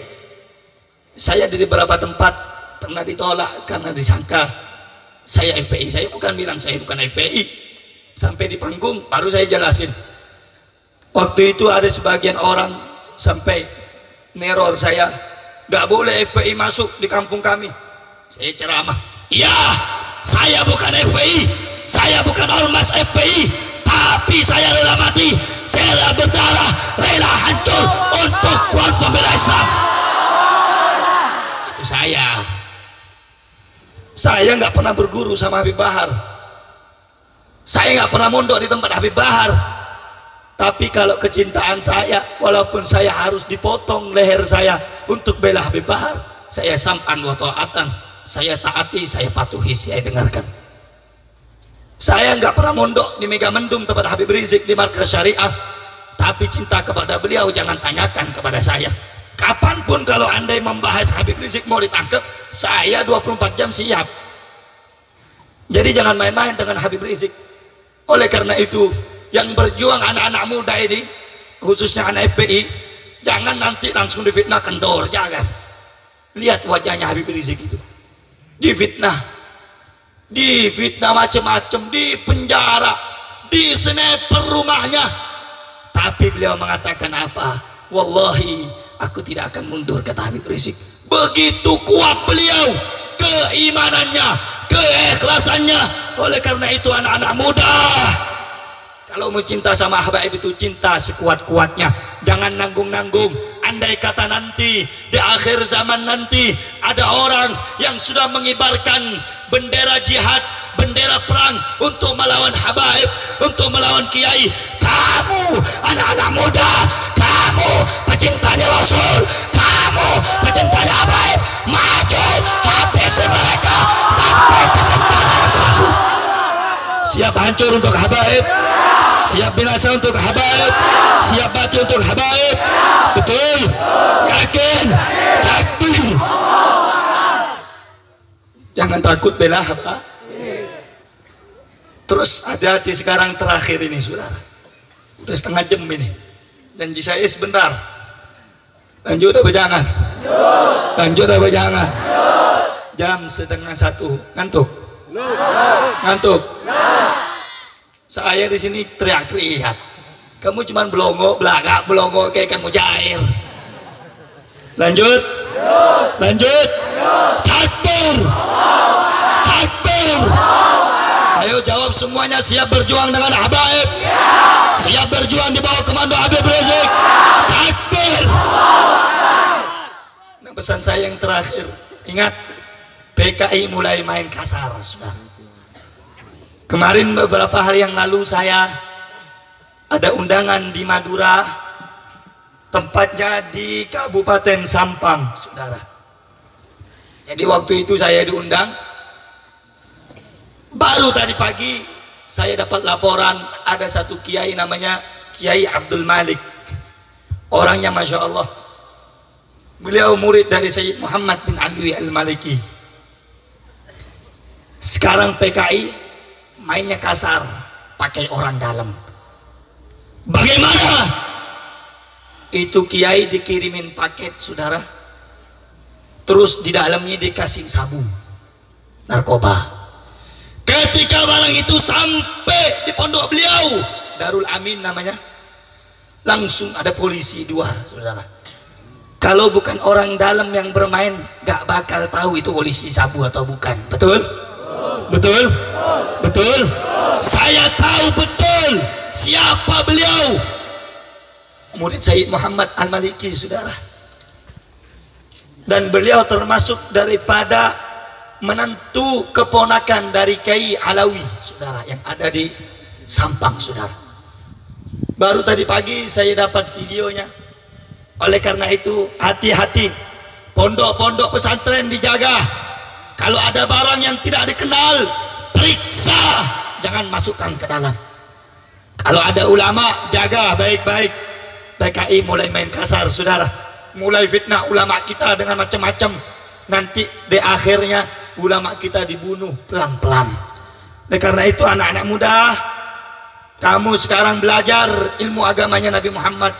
Saya di beberapa tempat pernah ditolak karena disangka saya FPI. Saya bukan bilang saya bukan FPI. Sampai di panggung baru saya jelasin. Waktu itu ada sebagian orang sampai neror saya, gak boleh FPI masuk di kampung kami. Saya ceramah, iya, saya bukan FPI, saya bukan ormas FPI, tapi saya rela mati, saya rela berdarah, rela hancur untuk Front Pembela Islam. Itu saya nggak pernah berguru sama Habib Bahar, saya nggak pernah mondok di tempat Habib Bahar. Tapi kalau kecintaan saya, walaupun saya harus dipotong leher saya untuk bela Habib Bahar, saya sam'an wa ta'atan, saya taati, saya patuhi, saya dengarkan. Saya nggak pernah mondok di Megamendung tempat Habib Rizik di Markas Syariah, tapi cinta kepada beliau jangan tanyakan kepada saya. Kapanpun kalau andai membahas Habib Rizik mau ditangkap, saya 24 jam siap. Jadi jangan main-main dengan Habib Rizik. Oleh karena itu, yang berjuang anak-anak muda ini, khususnya anak FPI, jangan nanti langsung difitnah kendor, jangan. Lihat wajahnya Habib Rizik itu, difitnah macam-macam, di penjara, di sniper rumahnya, tapi beliau mengatakan apa? Wallahi aku tidak akan mundur, kata Habib Rizik. Begitu kuat beliau keimanannya, keikhlasannya. Oleh karena itu anak-anak muda, kalau mau cinta sama Habaib itu cinta sekuat-kuatnya, jangan nanggung-nanggung. Andai kata nanti di akhir zaman nanti ada orang yang sudah mengibarkan bendera jihad, bendera perang untuk melawan Habaib, untuk melawan Kiai, kamu anak-anak muda, kamu pecintanya Rasul, kamu pecintanya Habaib, maju habisi mereka sampai tetes tanah yang berlaku. Siap hancur untuk Habaib, siap binasa untuk Habaib, siap mati untuk Habaib. Betul? Yakin? Takbir. Jangan takut bela Habaib. Terus hati-hati sekarang terakhir ini saudara, udah setengah jam ini, janji saya sebentar. Lanjut apa jangan? Lanjut apa jangan? Jam 12:30. Ngantuk? Ngantuk? Saya di sini teriak-teriak, kamu cuman belongo, belagak, belongo kayak kamu jair. Lanjut? Lanjut? Takbir! Takbir! Ayo jawab semuanya, siap berjuang dengan Habaib? Siap berjuang di bawah komando Habib Rizik? Takbir! Nah, pesan saya yang terakhir, ingat, PKI mulai main kasar sudah. Kemarin beberapa hari yang lalu saya ada undangan di Madura, tempatnya di Kabupaten Sampang, saudara. Jadi waktu itu saya diundang. Baru tadi pagi saya dapat laporan ada satu kiai namanya Kiai Abdul Malik. Orangnya Masya Allah, beliau murid dari Sayyid Muhammad bin Alwi Al-Maliki. Sekarang PKI mainnya kasar, pakai orang dalam. Bagaimana? Itu kiai dikirimin paket saudara, terus di dalamnya dikasih sabu narkoba. Ketika barang itu sampai di pondok beliau, Darul Amin namanya, langsung ada polisi 2 saudara. Kalau bukan orang dalam yang bermain, gak bakal tahu itu polisi sabu atau bukan. Betul? Betul? Betul? Saya tahu betul siapa beliau. Murid Sayyid Muhammad Al-Maliki saudara. Dan beliau termasuk daripada menantu keponakan dari Kiai Alawi saudara, yang ada di Sampang saudara. Baru tadi pagi saya dapat videonya. Oleh karena itu hati-hati, pondok-pondok pesantren dijaga. Kalau ada barang yang tidak dikenal, periksa, jangan masukkan ke dalam. Kalau ada ulama, jaga baik-baik. PKI mulai main kasar, saudara, mulai fitnah ulama kita dengan macam-macam. Nanti di akhirnya ulama kita dibunuh pelan-pelan. Oleh karena itu anak-anak muda, kamu sekarang belajar ilmu agamanya Nabi Muhammad.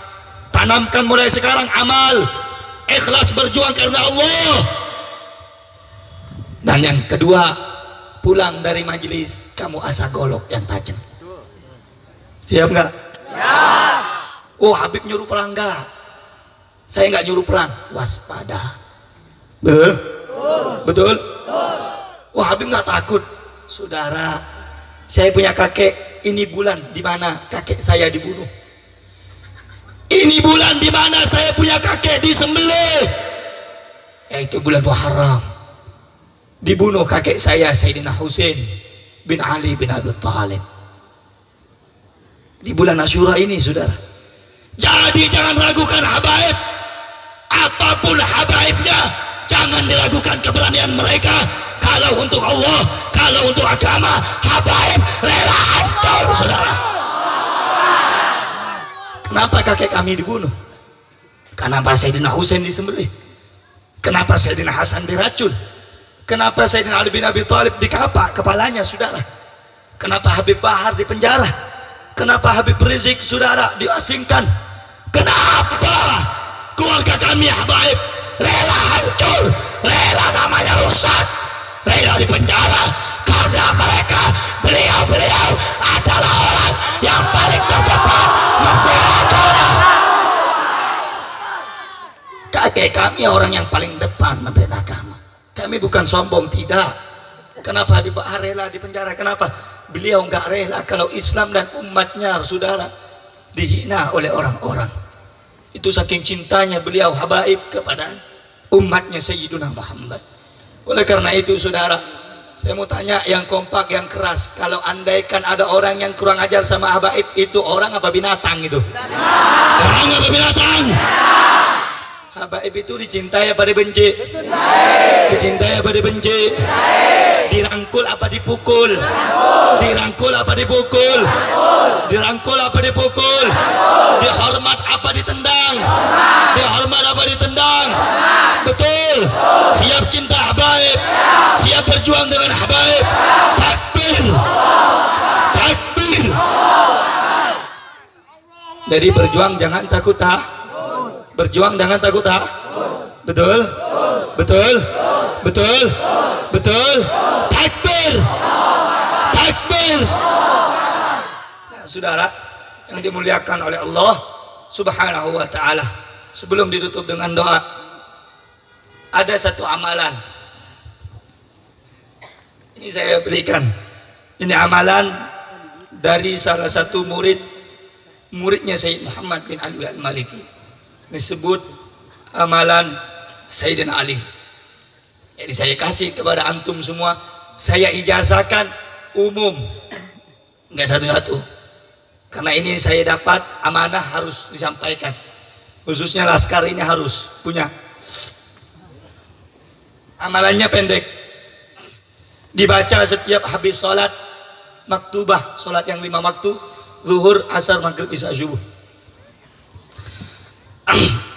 Tanamkan mulai sekarang amal, ikhlas berjuang karena Allah. Dan yang kedua, pulang dari majelis kamu asah golok yang tajam. Siap nggak? Ya. Oh, Habib nyuruh perang nggak? Saya nggak nyuruh perang. Waspada. Betul? Betul? Oh, Habib nggak takut. Saudara, saya punya kakek. Ini bulan di mana kakek saya dibunuh. Ini bulan di mana saya punya kakek disembelih. Itu bulan Muharram. Dibunuh kakek saya Sayyidina Husain bin Ali bin Abi Thalib. Di bulan Asyura ini, saudara. Jadi jangan ragukan habaib. Apapun habaibnya, jangan diragukan keberanian mereka. Kalau untuk Allah, kalau untuk agama, habaib rela hancur, saudara. Kenapa kakek kami dibunuh? Kenapa Sayyidina Husain disembelih? Kenapa Sayyidina Hasan diracun? Kenapa Sayyidina Ali bin Abi Thalib dikapak kepalanya, saudara? Kenapa Habib Bahar dipenjara? Kenapa Habib Rizik, saudara, diasingkan? Kenapa keluarga kami habaib rela hancur, rela namanya rusak, rela dipenjara? Karena mereka, beliau adalah orang yang paling terdepan membela agama. Kakek kami orang yang paling depan membela agama. Kami bukan sombong, tidak. Kenapa Habib Bahar rela dipenjara? Kenapa? Beliau nggak rela kalau Islam dan umatnya, saudara, dihina oleh orang-orang. Itu saking cintanya beliau habaib kepada umatnya Sayyiduna Muhammad. Oleh karena itu, saudara, saya mau tanya yang kompak, yang keras. Kalau andaikan ada orang yang kurang ajar sama habaib, itu orang apa binatang itu? Orang apa binatang? Habaib itu dicintai apa dibenci? Dicintai apa dibenci? Dirangkul apa dipukul? Dirangkul apa dipukul? Dirangkul apa dipukul? Dihormat apa ditendang? Dihormat apa ditendang? Betul. Siap cinta habaib, siap berjuang dengan habaib. Takbir, takbir. Jadi berjuang jangan takut, berjuang jangan takut, betul, betul, betul, betul. Takbir, takbir. Nah, saudara yang dimuliakan oleh Allah Subhanahu wa ta'ala, sebelum ditutup dengan doa, ada satu amalan ini saya berikan. Ini amalan dari salah satu muridnya Sayyid Muhammad bin Ali al-Maliki. Disebut amalan Sayyidina Ali. Jadi saya kasih kepada antum semua, saya ijazahkan umum, enggak satu-satu, karena ini saya dapat amanah harus disampaikan, khususnya laskar ini harus punya. Amalannya pendek, dibaca setiap habis sholat maktubah, sholat yang 5 waktu, zuhur, asar, maghrib, isya, subuh.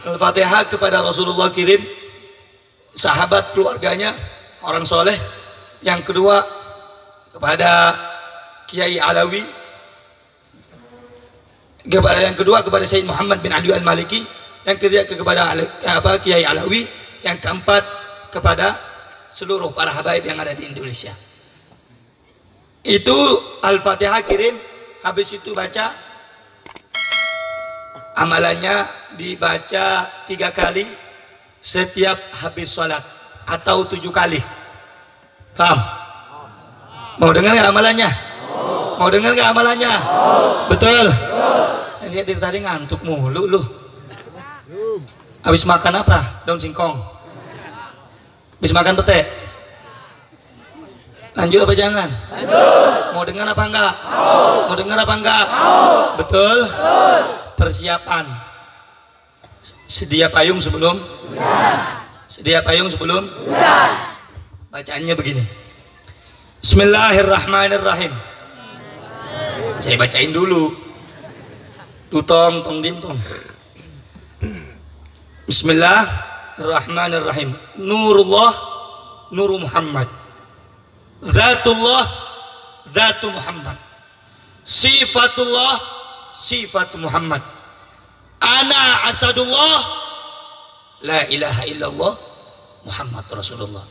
Al-Fatihah kepada Rasulullah kirim, sahabat keluarganya orang soleh. Yang kedua kepada Kiai Alawi, yang kedua kepada Sayyid Muhammad bin Ali al-Maliki, yang ketiga kepada Kiai Alawi, yang keempat kepada seluruh para habaib yang ada di Indonesia. Itu Al-Fatihah kirim, habis itu baca, amalannya dibaca 3 kali setiap habis sholat atau 7 kali. Paham? Mau dengar nggak amalannya? Mau dengar nggak amalannya? Betul. Lihat dari tadi ngantuk mulu lu. Habis makan apa? Daun singkong. Habis makan pete. Lanjut apa jangan? Mau dengar apa enggak? Mau dengar apa enggak? Betul. Persiapan. Sedia payung sebelum? Sedia payung sebelum? Bacaannya begini. Bismillahirrahmanirrahim. Saya bacain dulu. Tutong tong dim tong. Bismillahirrahmanirrahim. Nurullah, Nuru Muhammad. Zatullah, Zatu Muhammad. Sifatullah, Sifat Muhammad. Ana asadullah, la ilaha illallah, Muhammad Rasulullah.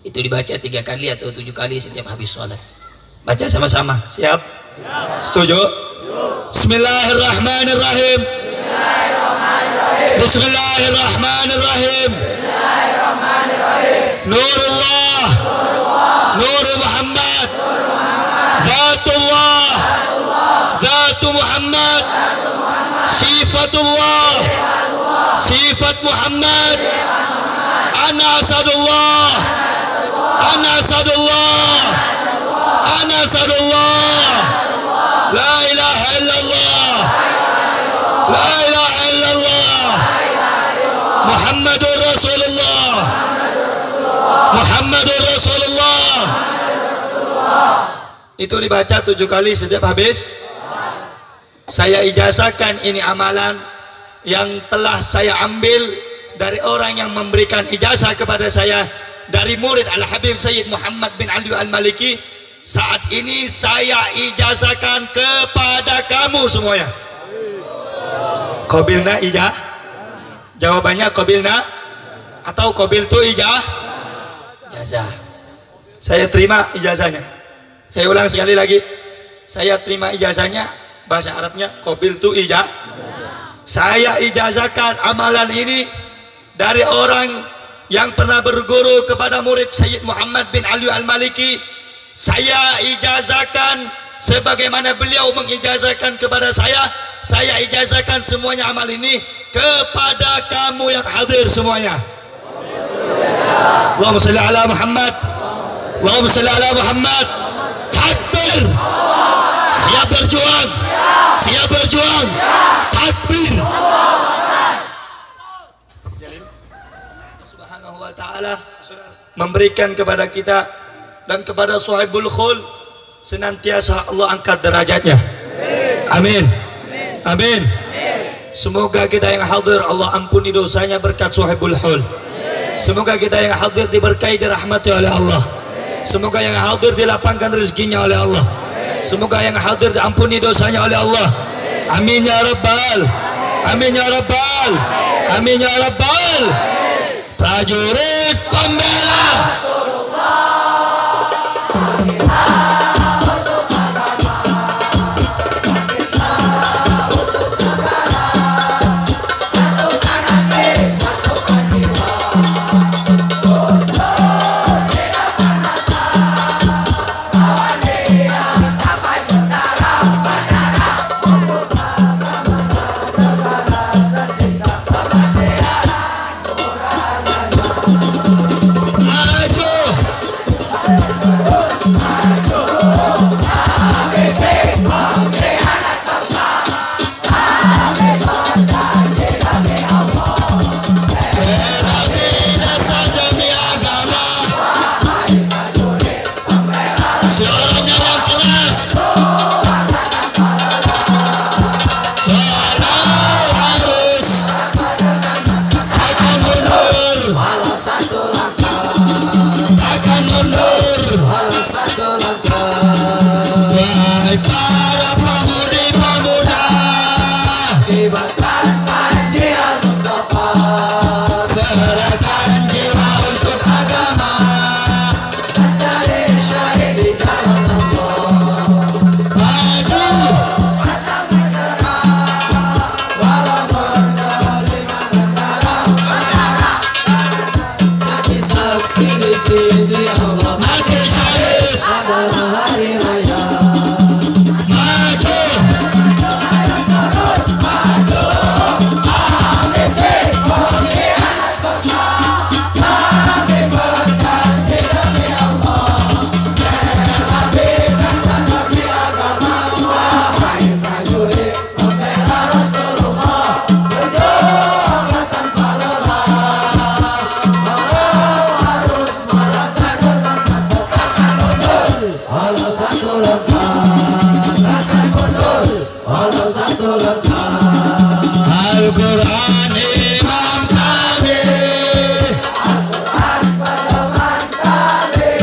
Itu dibaca 3 kali atau 7 kali setiap habis sholat. Baca sama-sama. Siap? Setuju? Bismillahirrahmanirrahim. Bismillahirrahmanirrahim. Nurullah, Nuru Muhammad. Zatullah, Zatu Muhammad. Sifatullah, Sifat Muhammad. Ana asadullah, Ana asadullah, Ana asadullah. La ilaha illallah, La ilaha illallah, Muhammadur Rasulullah, Muhammadur Rasulullah. Itu dibaca 7 kali setiap habis. Saya ijazahkan ini amalan yang telah saya ambil dari orang yang memberikan ijazah kepada saya, dari murid Al-Habib Sayyid Muhammad bin Ali Al-Maliki. Saat ini saya ijazahkan kepada kamu semuanya. Qabilna ijazah? Jawabannya qabilna atau qabiltu ijazah? Saya terima ijazahnya. Saya ulang sekali lagi. Saya terima ijazahnya. Bahasa Arabnya qabiltu ijazah. Saya ijazahkan amalan ini dari orang yang pernah berguru kepada murid Sayyid Muhammad bin Ali Al-Maliki. Saya ijazahkan sebagaimana beliau mengijazahkan kepada saya. Saya ijazahkan semuanya amal ini kepada kamu yang hadir semuanya. Allahumma salli ala Muhammad, Allahumma salli ala Muhammad. Takbir. Siap berjuang, siap berjuang. Takbir. Subhanahu wa ta'ala memberikan kepada kita dan kepada Sahibul Khul senantiasa Allah angkat derajatnya. Amin. Amin. Semoga kita yang hadir Allah ampuni dosanya berkat Sahibul Khul. Semoga kita yang hadir diberkahi, dirahmati oleh Allah. Semoga yang hadir dilapangkan rezekinya oleh Allah. Semoga yang hadir diampuni dosanya oleh Allah. Amin ya rabbal. Amin ya rabbal. Amin ya rabbal. Prajurit pembela Al-Quran imam kami, Al-Quran pedoman kami,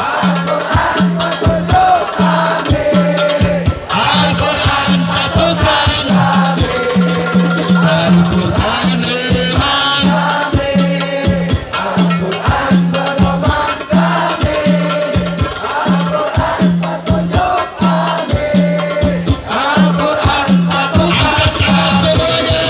Al-Quran petunjuk kami, Al-Quran satukan kami, Al-Quran imam kami, Al-Quran pedoman kami, Al-Quran petunjuk kami, Al-Quran satukan. Angkat tangan semuanya.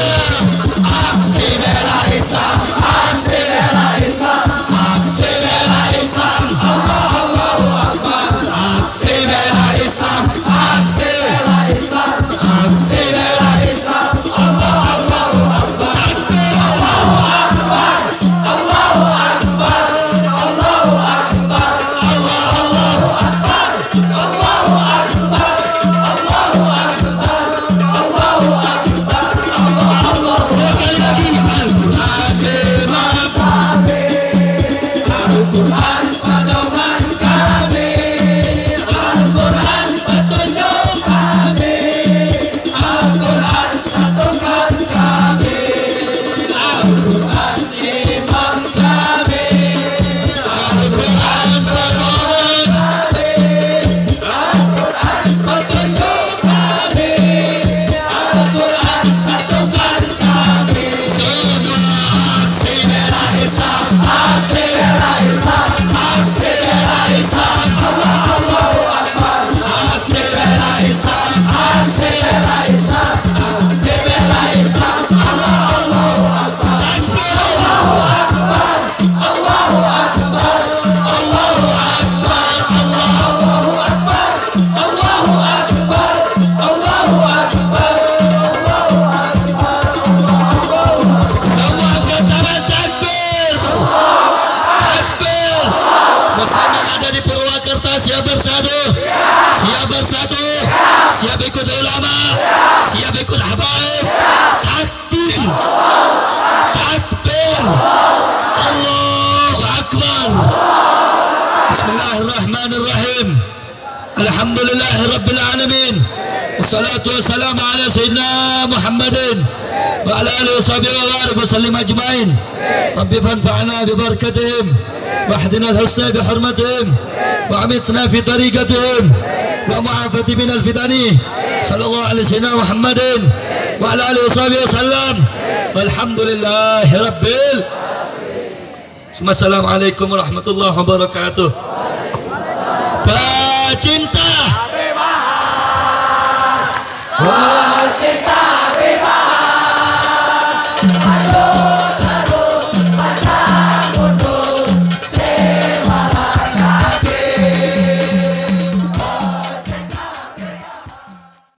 Aksi bela Islam, aksi bela Islam, aksi bela Islam. Allahu Akbar. Aksi bela Islam, aksi bela Islam, aksi bela Islam. Allahu Akbar. Allahu Akbar. Allahu Akbar. Allahu Akbar. Allahu Akbar. Allahu Akbar. Allahu Akbar. Allahu Akbar. Allah. Sekali lagi. Al-Quran imam kami, Al-Quran pedoman kami, Al-Quran petunjuk kami, Al-Quran satukan kami, Al-Quran imam kami, Al-Quran pedoman kami, Al-Quran petunjuk kami, Al-Quran satukan kami. Semua aksi bela Islam, aksi bela Islam, aksi bela Islam. Allahu Akbar. Aksi bela Islam, aksi bela Islam, aksi bela Islam. Allahu Akbar. Allahu Akbar. Allahu Akbar. Allahu Akbar. Allahu Akbar. Allahu Akbar. Allahu Akbar. Allahu Akbar. Semua angkat tangan, takbir. Takbir. Muslim yang ada di Purwakarta siap bersatu, siap bersatu, siap ikut ulama, siap ikut habaib. Takbir. Takbir. Allahu Akbar. Bismillahirrahmanirrahim. Alhamdulillahi Rabbil Alamin. Wassalatu wassalamu ala Sayyidina Muhammadin wa ala alihi wa sahbihi wa barik wa sallim ajma'in. Rabbi fanfa'na bi barakatihim wa ahdina al-husna bi hurmatihim wa amitna fi tariqatihim wa mu'afati min al-fitani. Sallallahu alaihi Sayyidina Muhammadin wa ala alihi wa sahbihi wa sallam. Walhamdulillahi Rabbil. Assalamualaikum warahmatullahi wabarakatuh. Pecinta Pecinta Bima, ayo